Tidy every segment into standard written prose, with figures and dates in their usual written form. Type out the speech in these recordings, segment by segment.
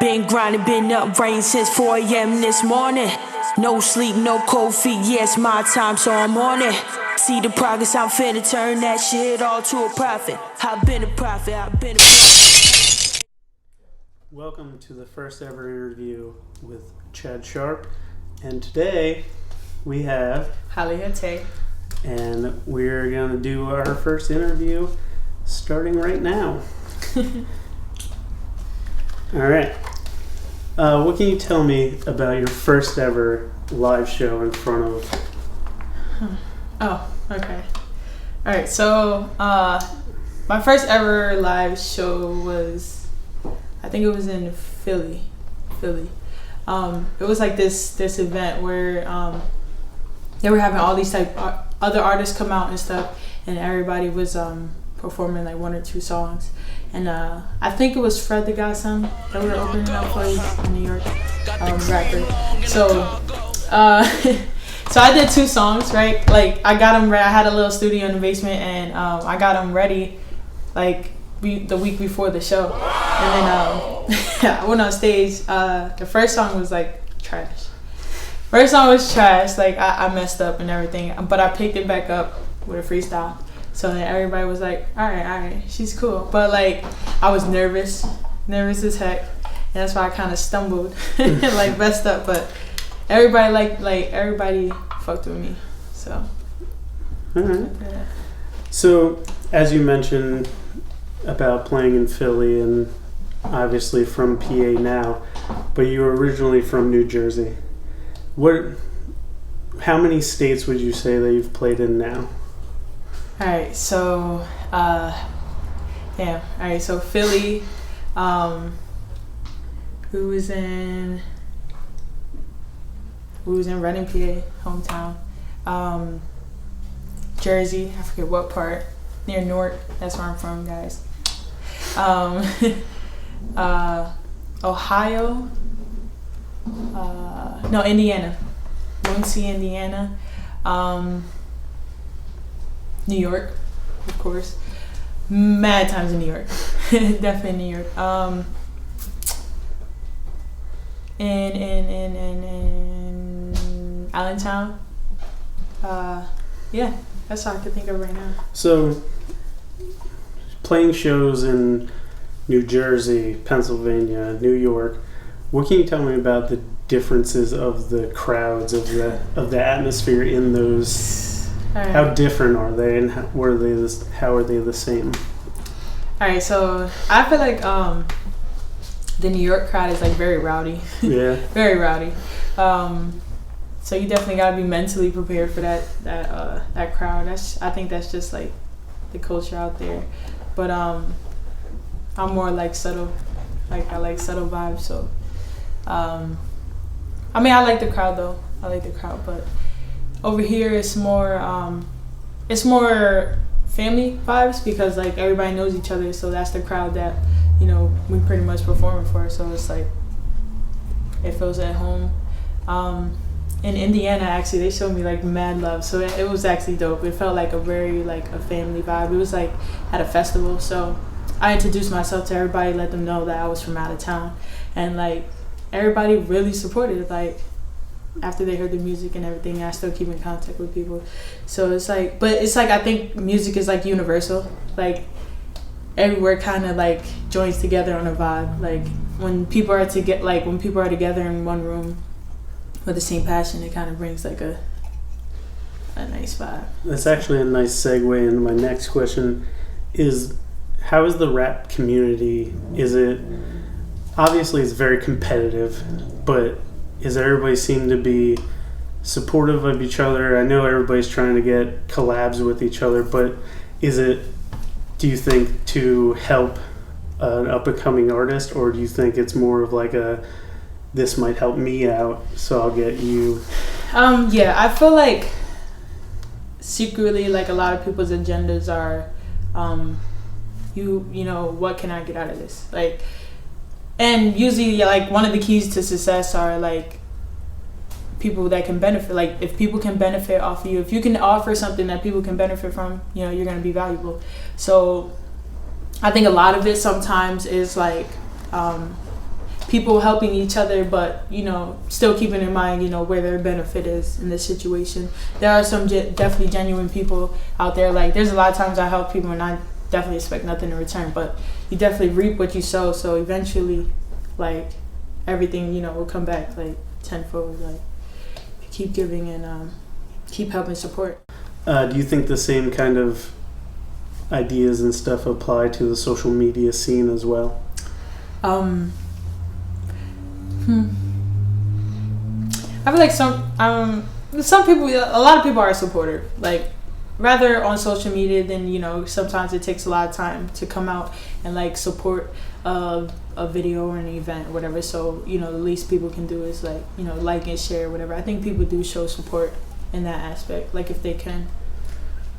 Been grinding, been up, rain since 4 a.m. this morning. No sleep, no cold feet, yeah, it's my time, so I'm on it. See the progress, I'm finna turn that shit all to a profit. I've been a prophet, I've been a prophet. Welcome to the first ever interview with Chad Sharp. And today we have Hollyhood Tay. And we're going to do our first interview starting right now. All right. What can you tell me about your first ever live show in front of? Oh, okay. All right. So my first ever live show was, I think it was in Philly. It was like this event where they were having all these other artists come out and stuff, and everybody was performing like one or two songs. And I think it was Fred the Godson that we were opening up for in New York, rapper. So so I did two songs, right? Like I got them ready. I had a little studio in the basement, and I got them ready like the week before the show. And then I went on stage. The first song was like trash. First song was trash. Like I messed up and everything, but I picked it back up with a freestyle. So then everybody was like, all right, she's cool. But like I was nervous as heck, and that's why I kind of stumbled and like messed up. But everybody everybody fucked with me. So. All right. Yeah. So as you mentioned about playing in Philly and obviously from PA now, but you were originally from New Jersey. How many states would you say that you've played in now? Alright, so so Philly, who was in Reading, PA, hometown. Jersey, I forget what part, near Newark, that's where I'm from, guys. Ohio, Indiana, Muncie, Indiana, New York, of course, mad times in New York, definitely New York, in Allentown, that's all I can think of right now. So, playing shows in New Jersey, Pennsylvania, New York, what can you tell me about the differences of the crowds, of the atmosphere in those? Right. How different are they, and how are they the same? All right, so I feel like the New York crowd is like very rowdy. Yeah. Very rowdy. So you definitely gotta be mentally prepared for that crowd. I think that's just like the culture out there. But I'm more like subtle. Like I like subtle vibes. So I like the crowd though. But over here it's more family vibes because like everybody knows each other. So that's the crowd that we pretty much performing for. So it's like it feels at home. In Indiana, actually, they showed me like mad love, so it was actually dope. It felt like a very like a family vibe. It was like at a festival, so I introduced myself to everybody, let them know that I was from out of town, and like everybody really supported it. Like after they heard the music and everything, I still keep in contact with people. So it's like, but it's like I think music is like universal. Like everywhere kind of like joins together on a vibe. Like when people are together in one room with the same passion, it kind of brings like a nice vibe. That's actually a nice segue into my next question. How is the rap community? Is it obviously it's very competitive, but is everybody seem to be supportive of each other? I know everybody's trying to get collabs with each other, but do you think to help an up-and-coming artist, or do you think it's more of like this might help me out, so I'll get you? I feel like secretly like a lot of people's agendas are what can I get out of this, like, and usually like one of the keys to success are like people that can benefit. Like if people can benefit off of you, if you can offer something that people can benefit from, you're going to be valuable. So I think a lot of it sometimes is like people helping each other, but still keeping in mind where their benefit is in this situation. There are some definitely genuine people out there. Like, there's a lot of times I help people and I definitely expect nothing in return, but you definitely reap what you sow. So eventually, like, everything will come back like tenfold. Like, keep giving and keep helping support. Do you think the same kind of ideas and stuff apply to the social media scene as well? I feel like some people, a lot of people are supportive. Like, rather on social media than sometimes it takes a lot of time to come out and like support a video or an event or whatever. So the least people can do is like like and share or whatever. I think people do show support in that aspect, like if they can.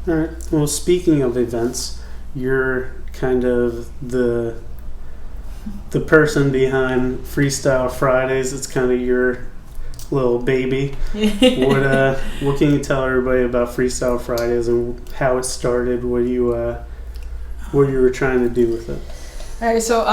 All right. Well, speaking of events, you're kind of the person behind Freestyle Fridays. It's kind of your little baby. What can you tell everybody about Freestyle Fridays and how it started? What you were trying to do with it? All right. So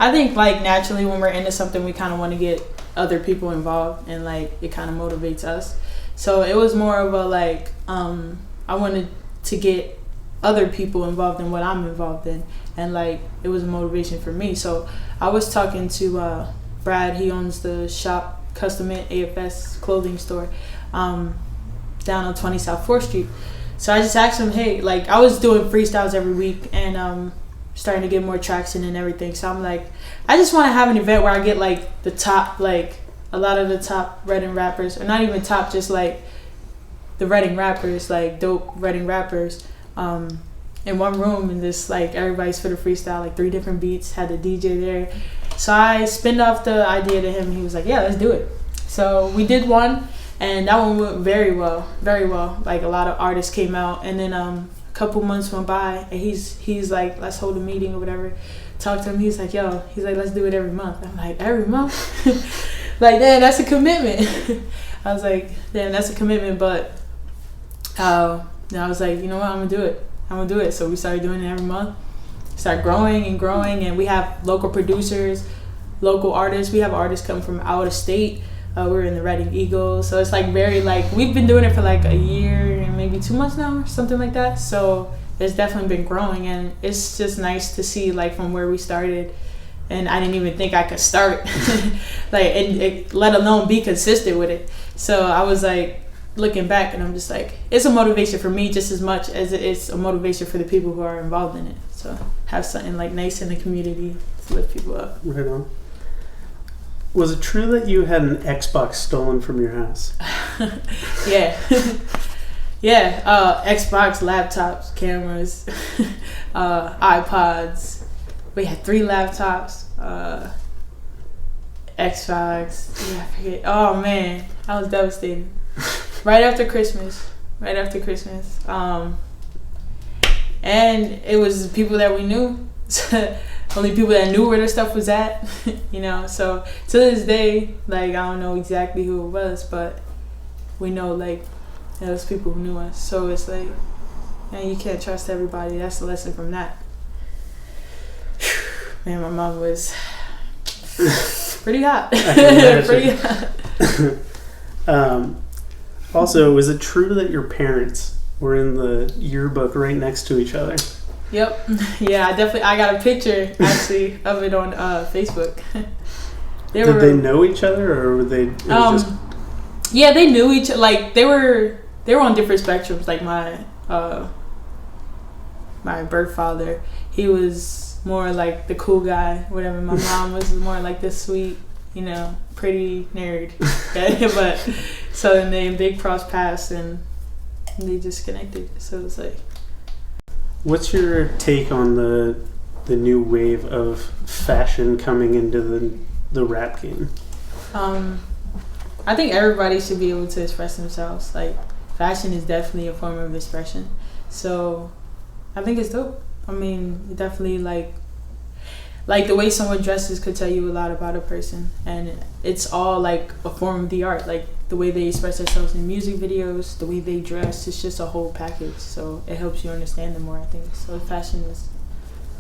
I think like naturally when we're into something, we kind of want to get other people involved, and like it kind of motivates us. So it was more of a like I wanted to get other people involved in what I'm involved in, and like it was a motivation for me. So I was talking to Brad. He owns the shop Custom Mint AFS clothing store down on 20 South 4th Street. So I just asked him, hey, like I was doing freestyles every week and starting to get more traction and everything. So I'm like, I just want to have an event where I get like the top, like a lot of the top Reading rappers, or not even top, just like the Reading rappers, like dope Reading rappers, in one room, and this like everybody's for the freestyle, like 3 different beats, had the DJ there. So I spinned off the idea to him. He was like, yeah, let's do it. So we did one, and that one went very well, very well. Like a lot of artists came out, and then a couple months went by, and he's like, let's hold a meeting or whatever. Talk to him. He's like, let's do it every month. I'm like, every month? Like, damn, that's a commitment. I was like, damn, that's a commitment. But I was like, you know what, I'm gonna do it. So we started doing it every month. Start growing, and we have local producers, local artists. We have artists come from out of state. We're in the Reading Eagles, so it's like very like we've been doing it for like a year and maybe 2 months now, or something like that. So it's definitely been growing, and it's just nice to see like from where we started, and I didn't even think I could start, like and let alone be consistent with it. So I was like looking back, and I'm just like, it's a motivation for me just as much as it's a motivation for the people who are involved in it. So have something like nice in the community to lift people up. Right on. Was it true that you had an Xbox stolen from your house? Yeah. Yeah. Xbox, laptops, cameras, iPods. We had 3 laptops. Xbox. Yeah, I forget. Oh man, I was devastated. Right after Christmas. And it was people that we knew. Only people that knew where their stuff was at, So to this day, like I don't know exactly who it was, but we know like it was people who knew us. So it's like, man, you can't trust everybody. That's the lesson from that. Man, my mom was pretty hot. Pretty hot. Also, was it true that your parents were in the yearbook right next to each other? Yep. Yeah, I got a picture actually of it on Facebook. Did they know each other, or were they? Just... Yeah, they knew each. Like they were on different spectrums. Like my birth father, he was more like the cool guy, whatever. My mom was more like the sweet, pretty nerd. But so then they crossed paths and they just connected. So it's like. What's your take on the new wave of fashion coming into the rap game? I think everybody should be able to express themselves. Like, fashion is definitely a form of expression. So I think it's dope. I mean, definitely like the way someone dresses could tell you a lot about a person, and it's all like a form of the art. Like the way they express themselves in music videos, the way they dress, it's just a whole package. So it helps you understand them more, I think. So fashion is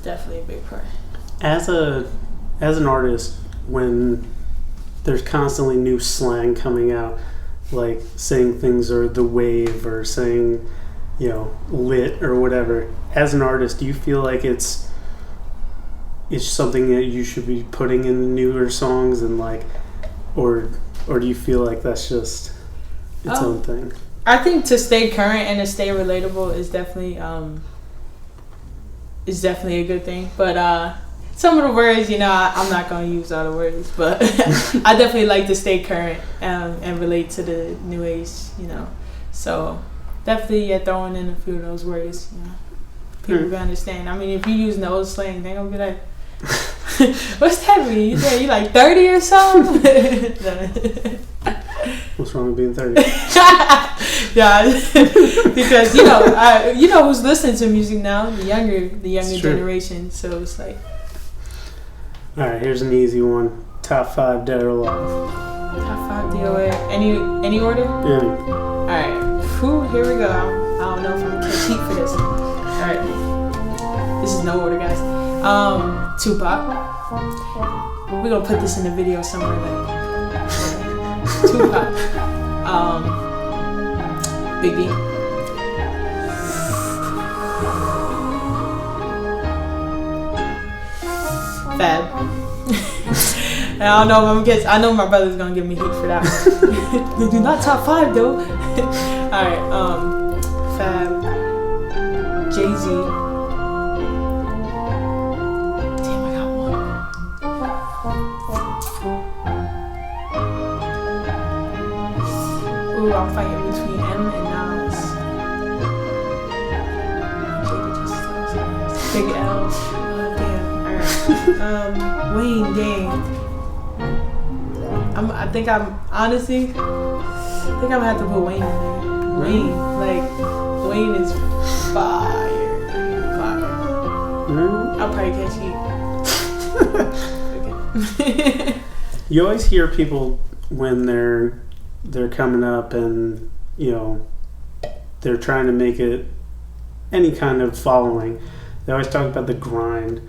definitely a big part. As an artist, when there's constantly new slang coming out, like saying things are the wave or saying, lit or whatever. As an artist, do you feel like it's something that you should be putting in newer songs and or do you feel like that's just its own thing? I think to stay current and to stay relatable is definitely a good thing. But some of the words, I'm not gonna use all the words, but I definitely like to stay current and relate to the new age, So definitely throwing in a few of those words, people can understand. I mean, if you use the old slang, they're gonna be like, "What's that mean? You like 30 or something?" What's wrong with being 30? Yeah, because who's listening to music now? The younger generation. So it's like. All right, here's an easy one. Top 5 dead or alive. Top 5 DOA. Any order? Yeah. All right. Here we go. I don't know if I'm gonna catch heat for this. All right. This is no order, guys. Tupac. We're gonna put this in the video somewhere. Tupac. Biggie. Fab. I don't know if I'm gonna I know my brother's gonna give me heat for that one. We do not top 5 though. Alright, Fab. Jay-Z. Damn, I got one. Ooh, I'm fighting between M and Nas. Big L. Wayne, dang. I think I'm gonna have to put Wayne in there. Wayne is fire. I'll probably catch heat. You always hear people when they're coming up and they're trying to make it any kind of following. They always talk about the grind.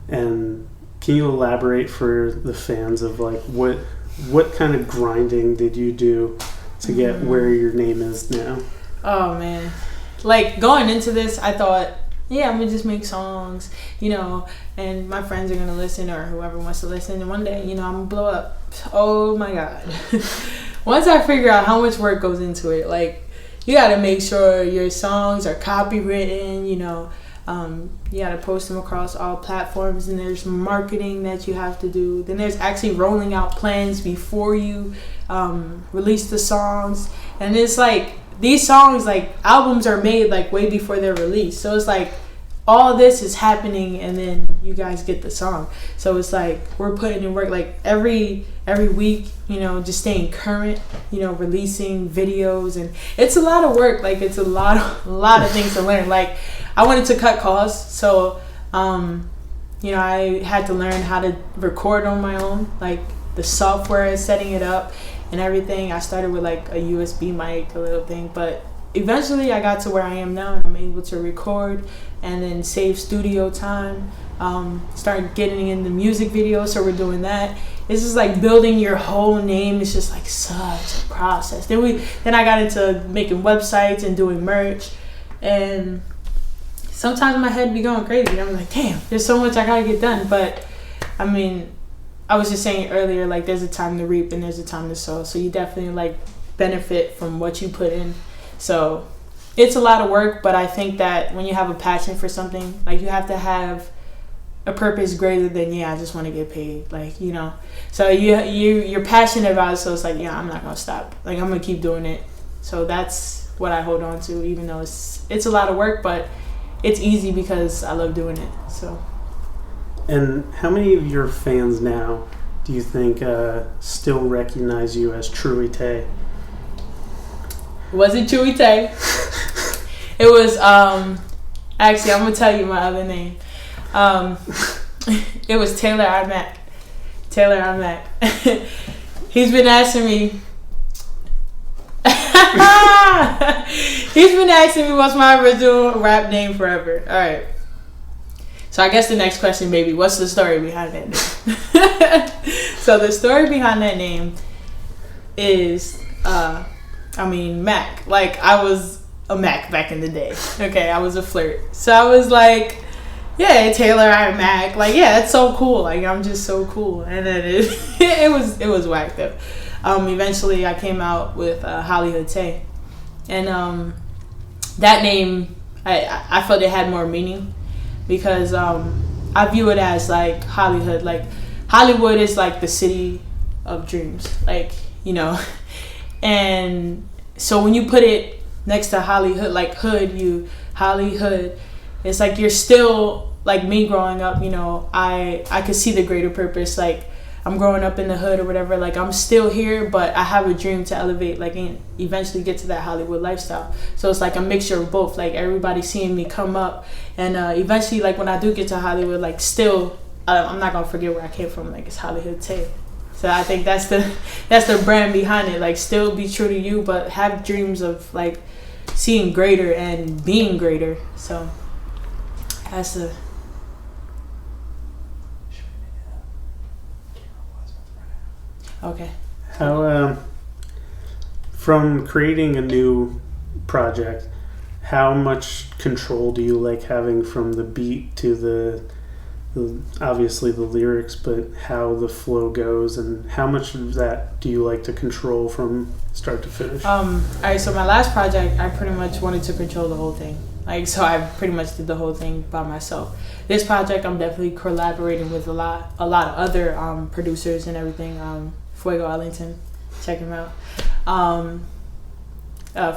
And can you elaborate for the fans of what kind of grinding did you do to get where your name is now? Oh man, going into this, I thought, I'm gonna just make songs, and my friends are gonna listen or whoever wants to listen. And one day, I'm gonna blow up. Oh my God! Once I figure out how much work goes into it, you gotta make sure your songs are copywritten, you gotta post them across all platforms, and there's marketing that you have to do. Then there's actually rolling out plans before you release the songs. And it's these songs, albums are made way before they're released. So it's all this is happening, and then you guys get the song. So it's we're putting in work every week, just staying current, releasing videos, and it's a lot of work. It's a lot of things to learn. I wanted to cut costs, so I had to learn how to record on my own, the software, setting it up and everything. I started with a USB mic, a little thing, but eventually I got to where I am now, and I'm able to record and then save studio time. Start getting into music videos, so we're doing that. It's just building your whole name. It's just such a process. Then I got into making websites and doing merch, and sometimes my head be going crazy. I'm damn, there's so much I gotta get done. But I mean, I was just saying earlier, there's a time to reap and there's a time to sow. So you definitely benefit from what you put in. So it's a lot of work, but I think that when you have a passion for something, you have to have a purpose greater than I just want to get paid. So you're passionate about it. So it's I'm not gonna stop. I'm gonna keep doing it. So that's what I hold on to, even though it's a lot of work, but it's easy because I love doing it. So. And how many of your fans now do you think still recognize you as Truey Tay? It wasn't Chewy Tay. It was actually, I'm gonna tell you my other name. It was Taylor Imac. Taylor Imac. He's been asking me. He's been asking me what's my original rap name forever. All right. So I guess the next question maybe, what's the story behind that name? So the story behind that name is, Mac. Like, I was a Mac back in the day. Okay, I was a flirt. So I was like, yeah, Taylor, I'm Mac. Like, yeah, it's so cool. Like, I'm just so cool. And then it was whack though. Eventually I came out with Hollyhood Tay. And that name, I felt it had more meaning because I view it as like Hollyhood. Like, Hollywood is like the city of dreams. Like, you know. And so when you put it next to Hollyhood, like hood, Hollyhood, it's like you're still, like me growing up, you know, I could see the greater purpose. Like, I'm growing up in the hood or whatever, like I'm still here, but I have a dream to elevate, like, and eventually get to that Hollywood lifestyle. So it's like a mixture of both, like everybody seeing me come up, and eventually, like when I do get to Hollywood, like still, I'm not gonna forget where I came from. Like, it's Hollyhood Tay. So I think that's the brand behind it. Like, still be true to you, but have dreams of like seeing greater and being greater. So that's the. Okay. How, from creating a new project, how much control do you like having from the beat to the obviously the lyrics, but how the flow goes, and how much of that do you like to control from start to finish? Alright, so my last project, I pretty much wanted to control the whole thing. Like, so I pretty much did the whole thing by myself. This project, I'm definitely collaborating with a lot of other producers and everything. Fuego Ellington, check him out.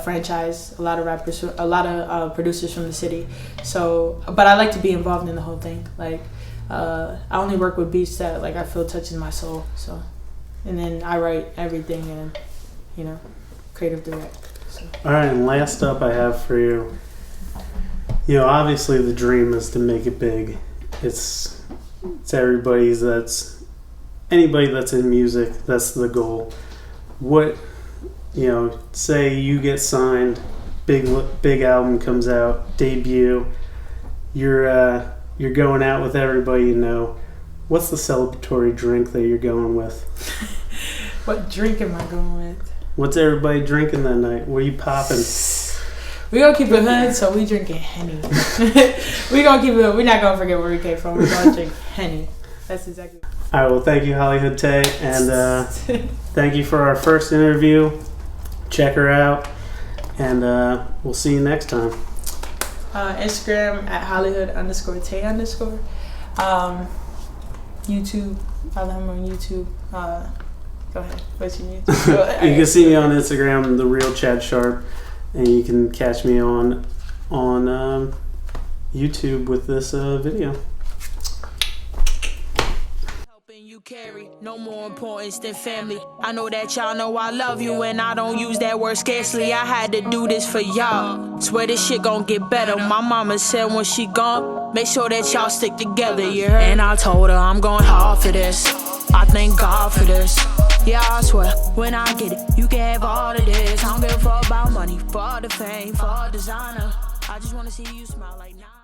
Franchise, a lot of rappers, a lot of producers from the city. So, but I like to be involved in the whole thing. Like, I only work with beats that like I feel touches my soul. So, and then I write everything and, you know, creative direct. So. All right, and last up I have for you. You know, obviously the dream is to make it big. It's everybody's. That's anybody that's in music. That's the goal. What, you know, say you get signed, big album comes out, debut. You're going out with everybody you know. What's the celebratory drink that you're going with? What drink am I going with? What's everybody drinking that night? What are you popping? We gonna keep it hood, so we drinking Henny. We gonna keep it. We're not gonna forget where we came from. We're gonna drink Henny. That's exactly. All right. Well, thank you, Hollyhood Tay, and thank you for our first interview. Check her out, and we'll see you next time. Instagram at Hollyhood_Tay_. YouTube. Follow him on YouTube. Go ahead. What's your YouTube? You can see me on Instagram, The Real Chad Sharp, and you can catch me on YouTube with this video. You carry no more importance than family. I know that y'all know I love you, and I don't use that word scarcely. I had to do this for y'all. Swear this shit gon' get better. My mama said when she gone, make sure that y'all stick together, you heard? And I told her I'm going hard for this. I thank God for this. Yeah, I swear, when I get it, you can have all of this. I don't give a fuck about money, for the fame, for designer. I just wanna see you smile like now.